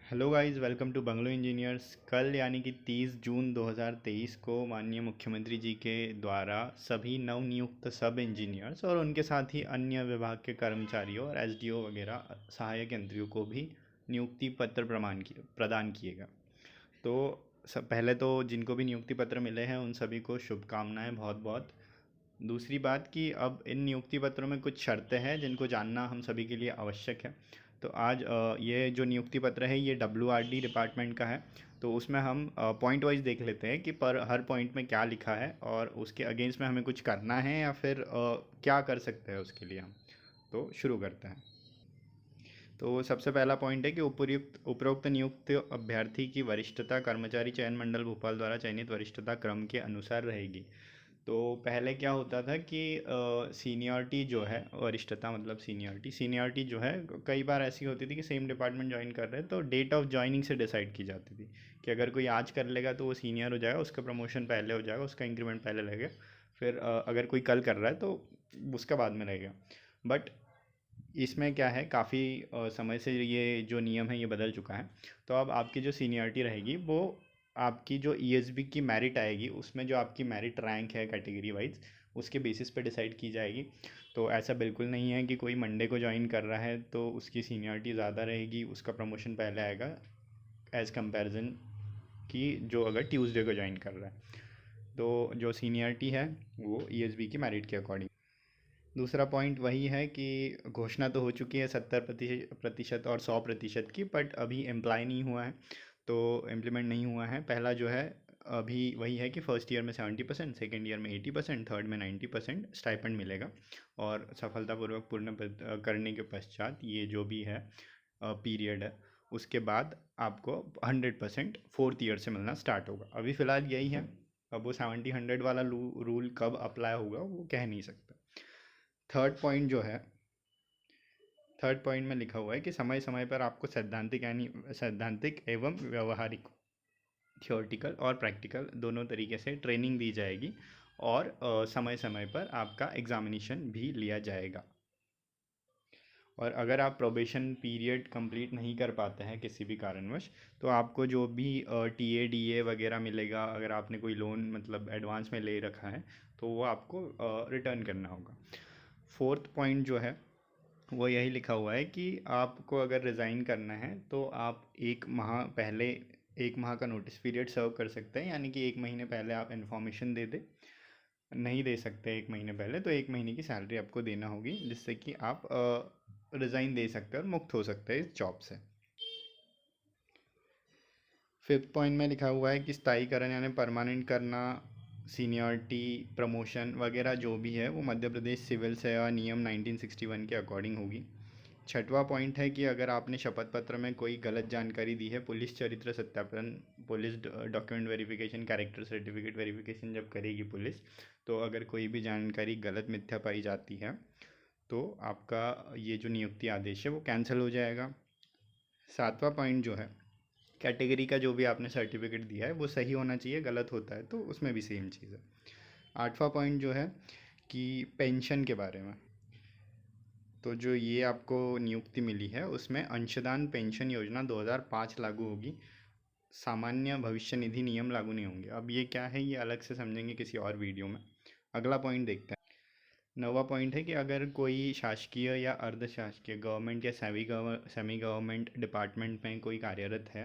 Hello guys, welcome to bungalow engineers. कल यानी कि 30 जून 2023 को माननीय मुख्यमंत्री जी के द्वारा सभी नवनियुक्त सब इंजीनियर्स और उनके साथ ही अन्य विभाग के कर्मचारियों और एसडीओ वगैरह सहायक यंत्रियों को भी नियुक्ति पत्र प्रदान किए गए। तो सब पहले तो जिनको भी नियुक्ति पत्र मिले हैं उन सभी को शुभकामनाएं बहुत बहुत। दूसरी बात कि अब इन नियुक्ति पत्रों में कुछ शर्तें हैं जिनको जानना हम सभी के लिए आवश्यक है। तो आज ये जो नियुक्ति पत्र है ये डब्ल्यूआरडी डिपार्टमेंट का है। तो उसमें हम पॉइंट वाइज देख लेते हैं कि पर हर पॉइंट में क्या लिखा है और उसके अगेंस्ट में हमें कुछ करना है या फिर क्या कर सकते हैं उसके लिए हम। तो शुरू करते हैं। तो सबसे पहला पॉइंट है कि उपरोक्त नियुक्त अभ्यर्थी की वरिष्ठता कर्मचारी चयन मंडल भोपाल द्वारा चयनित वरिष्ठता क्रम के अनुसार रहेगी। तो पहले क्या होता था कि सीनियरिटी जो है, वरिष्ठता मतलब सीनियरिटी जो है कई बार ऐसी होती थी कि सेम डिपार्टमेंट ज्वाइन कर रहे हैं तो डेट ऑफ ज्वाइनिंग से डिसाइड की जाती थी कि अगर कोई आज कर लेगा तो वो सीनियर हो जाएगा, उसका प्रमोशन पहले हो जाएगा, उसका इंक्रीमेंट पहले लगेगा। फिर अगर कोई कल कर रहा है तो उसका बाद में लगेगा। बट इसमें क्या है, काफ़ी समय से ये जो नियम है ये बदल चुका है। तो अब आपकी जो सीनियरिटी रहेगी वो आपकी जो ईएसबी की मेरिट आएगी उसमें जो आपकी मेरिट रैंक है कैटेगरी वाइज उसके बेसिस पे डिसाइड की जाएगी। तो ऐसा बिल्कुल नहीं है कि कोई मंडे को ज्वाइन कर रहा है तो उसकी सीनियरिटी ज़्यादा रहेगी, उसका प्रमोशन पहले आएगा एज़ कंपैरिजन कि जो अगर ट्यूसडे को ज्वाइन कर रहा है। तो जो सीनियरिटी है वो ईएसबी की मेरिट के अकॉर्डिंग। दूसरा पॉइंट वही है कि घोषणा तो हो चुकी है 70% और 100% की, बट अभी एम्प्लॉय नहीं हुआ है तो इम्प्लीमेंट नहीं हुआ है। पहला जो है अभी वही है कि फर्स्ट ईयर में 70%, सेकेंड ईयर में 80%, थर्ड में 90% स्टाइपेंड मिलेगा। और सफलतापूर्वक पूर्ण करने के पश्चात ये जो भी है पीरियड है उसके बाद आपको 100% फोर्थ ईयर से मिलना स्टार्ट होगा। अभी फ़िलहाल यही है। अब वो 70-100 वाला रूल कब अप्लाई होगा वो कह नहीं सकता। थर्ड पॉइंट जो है, थर्ड पॉइंट में लिखा हुआ है कि समय समय पर आपको सैद्धांतिक एवं व्यवहारिक थियोरटिकल और प्रैक्टिकल दोनों तरीके से ट्रेनिंग दी जाएगी और समय समय पर आपका एग्ज़ामिनेशन भी लिया जाएगा। और अगर आप प्रोबेशन पीरियड कंप्लीट नहीं कर पाते हैं किसी भी कारणवश तो आपको जो भी टीए डीए वगैरह मिलेगा, अगर आपने कोई लोन मतलब एडवांस में ले रखा है तो वो आपको रिटर्न करना होगा। फोर्थ पॉइंट जो है वो यही लिखा हुआ है कि आपको अगर रिज़ाइन करना है तो आप 1 माह पहले 1 माह का नोटिस पीरियड सर्व कर सकते हैं, यानी कि 1 महीने पहले आप इन्फॉर्मेशन दे दें। नहीं दे सकते 1 महीने पहले तो 1 महीने की सैलरी आपको देना होगी जिससे कि आप रिज़ाइन दे सकते हैं और मुक्त हो सकते हैं इस जॉब से। फिफ्थ पॉइंट में लिखा हुआ है कि स्थायीकरण यानी परमानेंट करना, सीनियरिटी प्रमोशन वगैरह जो भी है वो मध्य प्रदेश सिविल सेवा नियम 1961 के अकॉर्डिंग होगी। छठवां पॉइंट है कि अगर आपने शपथ पत्र में कोई गलत जानकारी दी है, पुलिस चरित्र सत्यापन, police document verification, character certificate verification जब करेगी पुलिस, तो अगर कोई भी जानकारी गलत मिथ्या पाई जाती है तो आपका ये जो नियुक्ति आदेश है वो कैंसिल हो जाएगा। सातवां पॉइंट जो है, कैटेगरी का जो भी आपने सर्टिफिकेट दिया है वो सही होना चाहिए, गलत होता है तो उसमें भी सेम चीज़ है। आठवां पॉइंट जो है कि पेंशन के बारे में, तो जो ये आपको नियुक्ति मिली है उसमें अंशदान पेंशन योजना 2005 लागू होगी, सामान्य भविष्य निधि नियम लागू नहीं होंगे। अब ये क्या है ये अलग से समझेंगे किसी और वीडियो में। अगला पॉइंट देखते हैं। नौवां पॉइंट है कि अगर कोई शासकीय या अर्ध शासकीय गवर्नमेंट या सेमी गवर्नमेंट डिपार्टमेंट में कोई कार्यरत है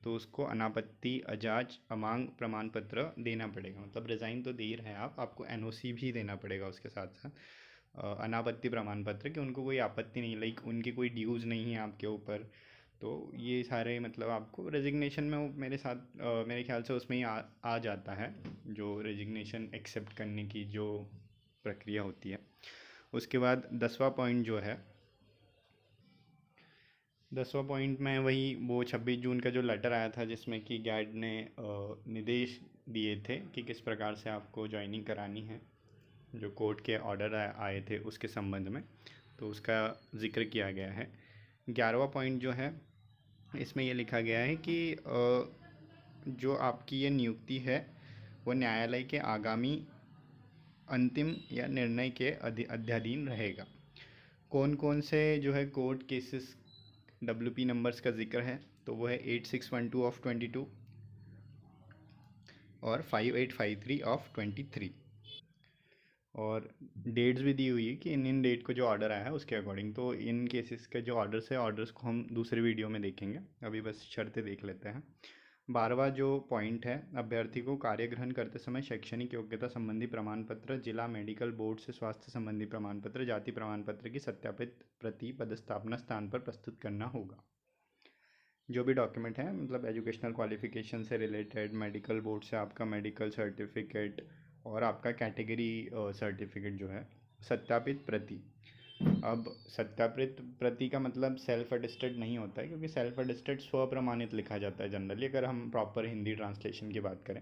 तो उसको अनापत्ति अजाज अमांग प्रमाण पत्र देना पड़ेगा। मतलब रिज़ाइन तो दे ही रहे हैं आप, आपको एनओसी भी देना पड़ेगा उसके साथ साथ अनापत्ति प्रमाण पत्र कि उनको कोई आपत्ति नहीं, लाइक उनकी कोई ड्यूज़ नहीं है आपके ऊपर। तो ये सारे मतलब आपको रेजिग्नेशन में वो मेरे साथ मेरे ख्याल से उसमें ही आ जाता है, जो रेजिग्नेशन एक्सेप्ट करने की जो प्रक्रिया होती है। उसके बाद 10वां पॉइंट जो है, 10वां पॉइंट में वही वो 26 जून का जो लेटर आया था जिसमें कि गैड ने निर्देश दिए थे कि किस प्रकार से आपको ज्वाइनिंग करानी है, जो कोर्ट के ऑर्डर आए थे उसके संबंध में, तो उसका ज़िक्र किया गया है। 11वां पॉइंट जो है इसमें ये लिखा गया है कि जो आपकी ये नियुक्ति है वो न्यायालय के आगामी अंतिम या निर्णय के अध्याधीन रहेगा। कौन कौन से जो है कोर्ट केसेस WP नंबर्स का जिक्र है तो वो है 8612 ऑफ 22 और 5853 ऑफ 23। और डेट्स भी दी हुई है कि इन डेट को जो ऑर्डर आया है उसके अकॉर्डिंग। तो इन केसेस के जो ऑर्डर्स है, ऑर्डर्स को हम दूसरे वीडियो में देखेंगे, अभी बस शर्तें देख लेते हैं। 12वां जो पॉइंट है, अभ्यर्थी को कार्य ग्रहण करते समय शैक्षणिक योग्यता संबंधी प्रमाण पत्र, जिला मेडिकल बोर्ड से स्वास्थ्य संबंधी प्रमाण पत्र, जाति प्रमाण पत्र की सत्यापित प्रति पदस्थापना स्थान पर प्रस्तुत करना होगा। जो भी डॉक्यूमेंट है, मतलब एजुकेशनल क्वालिफिकेशन से रिलेटेड, मेडिकल बोर्ड से आपका मेडिकल सर्टिफिकेट और आपका कैटेगरी सर्टिफिकेट जो है, सत्यापित प्रति। अब सत्यापित प्रति का मतलब सेल्फ अटेस्टेड नहीं होता है, क्योंकि सेल्फ अटेस्टेड स्व प्रमाणित लिखा जाता है जनरली, अगर हम प्रॉपर हिंदी ट्रांसलेशन की बात करें।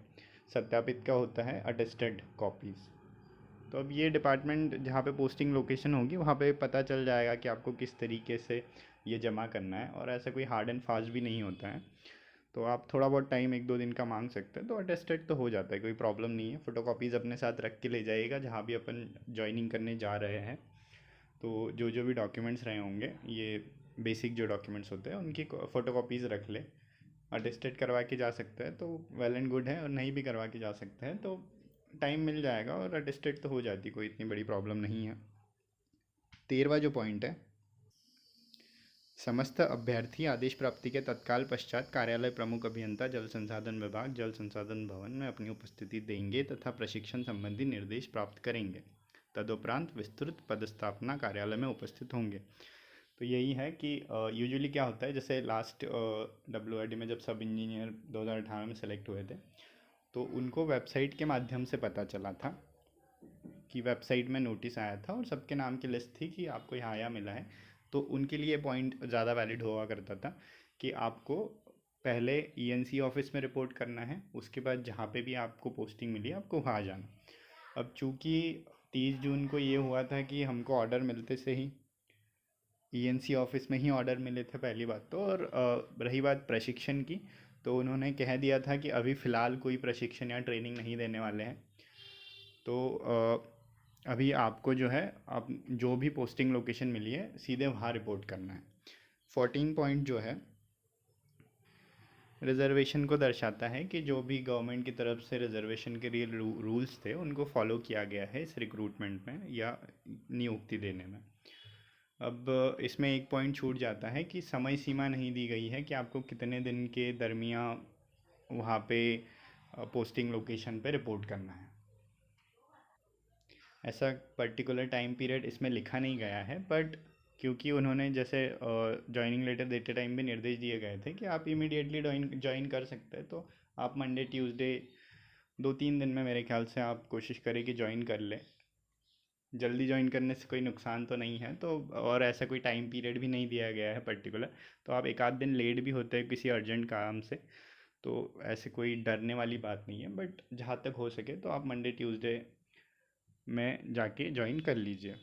सत्यापित का होता है अटेस्टेड कॉपीज़। तो अब ये डिपार्टमेंट जहाँ पे पोस्टिंग लोकेशन होगी वहाँ पे पता चल जाएगा कि आपको किस तरीके से ये जमा करना है, और ऐसा कोई हार्ड एंड फास्ट भी नहीं होता है। तो आप थोड़ा बहुत टाइम 1-2 दिन का मांग सकते हैं, तो अटेस्टेड तो हो जाता है, कोई प्रॉब्लम नहीं है। फ़ोटोकॉपीज़ अपने साथ रख के ले जाइएगा जहाँ भी अपन ज्वाइनिंग करने जा रहे हैं। तो जो जो भी डॉक्यूमेंट्स रहे होंगे, ये बेसिक जो डॉक्यूमेंट्स होते हैं उनकी फ़ोटोकॉपीज़ रख ले। अटेस्टेड करवा के जा सकते हैं तो वेल एंड गुड है, और नहीं भी करवा के जा सकते हैं तो टाइम मिल जाएगा, और अटेस्टेड तो हो जाती, कोई इतनी बड़ी प्रॉब्लम नहीं है। 13वां जो पॉइंट है, समस्त अभ्यर्थी आदेश प्राप्ति के तत्काल पश्चात कार्यालय प्रमुख अभियंता जल संसाधन विभाग जल संसाधन भवन में अपनी उपस्थिति देंगे तथा प्रशिक्षण संबंधी निर्देश प्राप्त करेंगे। तदुपरांत विस्तृत पदस्थापना कार्यालय में उपस्थित होंगे। तो यही है कि यूजुअली क्या होता है, जैसे लास्ट WRD में जब सब इंजीनियर 2018 में सेलेक्ट हुए थे, तो उनको वेबसाइट के माध्यम से पता चला था कि वेबसाइट में नोटिस आया था और सबके नाम की लिस्ट थी कि आपको यहाँ आया मिला है। तो उनके लिए पॉइंट ज़्यादा वैलिड हुआ करता था कि आपको पहले ENC ऑफिस में रिपोर्ट करना है, उसके बाद जहाँ पे भी आपको पोस्टिंग मिली आपको वहाँ जाना। अब चूँकि 30 जून को ये हुआ था कि हमको ऑर्डर मिलते से ही ENC ऑफिस में ही ऑर्डर मिले थे पहली बात तो, और रही बात प्रशिक्षण की, तो उन्होंने कह दिया था कि अभी फ़िलहाल कोई प्रशिक्षण या ट्रेनिंग नहीं देने वाले हैं। तो अभी आपको जो है, आप जो भी पोस्टिंग लोकेशन मिली है सीधे वहाँ रिपोर्ट करना है। 14 पॉइंट जो है, रिजर्वेशन को दर्शाता है कि जो भी गवर्नमेंट की तरफ से रिजर्वेशन के लिए रूल्स थे उनको फॉलो किया गया है इस रिक्रूटमेंट में या नियुक्ति देने में। अब इसमें एक पॉइंट छूट जाता है कि समय सीमा नहीं दी गई है कि आपको कितने दिन के दरमियाँ वहाँ पे पोस्टिंग लोकेशन पे रिपोर्ट करना है। ऐसा पर्टिकुलर टाइम पीरियड इसमें लिखा नहीं गया है, बट क्योंकि उन्होंने जैसे जॉइनिंग लेटर देते टाइम भी निर्देश दिए गए थे कि आप इमीडिएटली ज्वाइन कर सकते हैं, तो आप मंडे ट्यूसडे 2-3 दिन में मेरे ख्याल से आप कोशिश करें कि ज्वाइन कर लें। जल्दी ज्वाइन करने से कोई नुकसान तो नहीं है, तो और ऐसा कोई टाइम पीरियड भी नहीं दिया गया है पर्टिकुलर। तो आप 1-आध दिन लेट भी होते हैं किसी अर्जेंट काम से, तो ऐसे कोई डरने वाली बात नहीं है, बट जहाँ तक हो सके तो आप मंडे ट्यूसडे में जाके ज्वाइन कर लीजिए।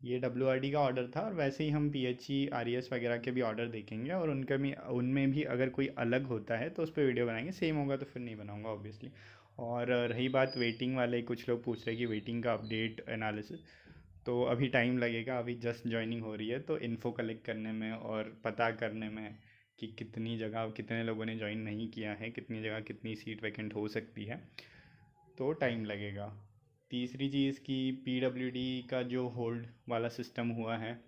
ये WRD का ऑर्डर था, और वैसे ही हम PHE RES वगैरह के भी ऑर्डर देखेंगे, और उनका भी उनमें भी अगर कोई अलग होता है तो उस पर वीडियो बनाएंगे। सेम होगा तो फिर नहीं बनाऊंगा ऑब्वियसली। और रही बात वेटिंग वाले, कुछ लोग पूछ रहे हैं कि वेटिंग का अपडेट एनालिसिस, तो अभी टाइम लगेगा, अभी जस्ट ज्वाइनिंग हो रही है, तो इन्फो कलेक्ट करने में और पता करने में कि कितनी जगह कितने लोगों ने ज्वाइन नहीं किया है, कितनी जगह कितनी सीट वैकेंट हो सकती है, तो टाइम लगेगा। तीसरी चीज़ कि PWD का जो होल्ड वाला सिस्टम हुआ है,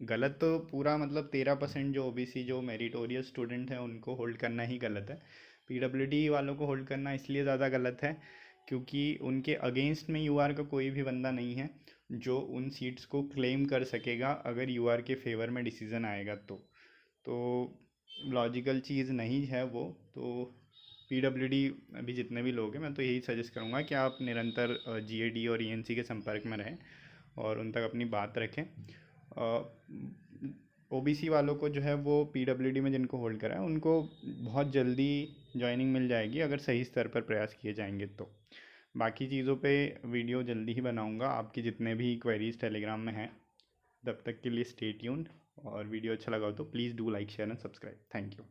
गलत तो पूरा, मतलब 13% जो OBC जो मेरिटोरियस स्टूडेंट हैं उनको होल्ड करना ही गलत है। PWD वालों को होल्ड करना इसलिए ज़्यादा गलत है क्योंकि उनके अगेंस्ट में UR का कोई भी बंदा नहीं है जो उन सीट्स को क्लेम कर सकेगा अगर UR के फेवर में डिसीज़न आएगा तो लॉजिकल चीज़ नहीं है वो। तो PWD अभी जितने भी लोग हैं, मैं तो यही सजेस्ट करूँगा कि आप निरंतर GAD और ENC के संपर्क में रहें और उन तक अपनी बात रखें। OBC वालों को जो है वो PWD में जिनको होल्ड करा है उनको बहुत जल्दी ज्वाइनिंग मिल जाएगी अगर सही स्तर पर प्रयास किए जाएंगे तो। बाकी चीज़ों पे वीडियो जल्दी ही बनाऊंगा, आपकी जितने भी क्वेरीज टेलीग्राम में हैं। तब तक के लिए स्टे ट्यून्ड, और वीडियो अच्छा लगा हो तो please do like share and subscribe. Thank you.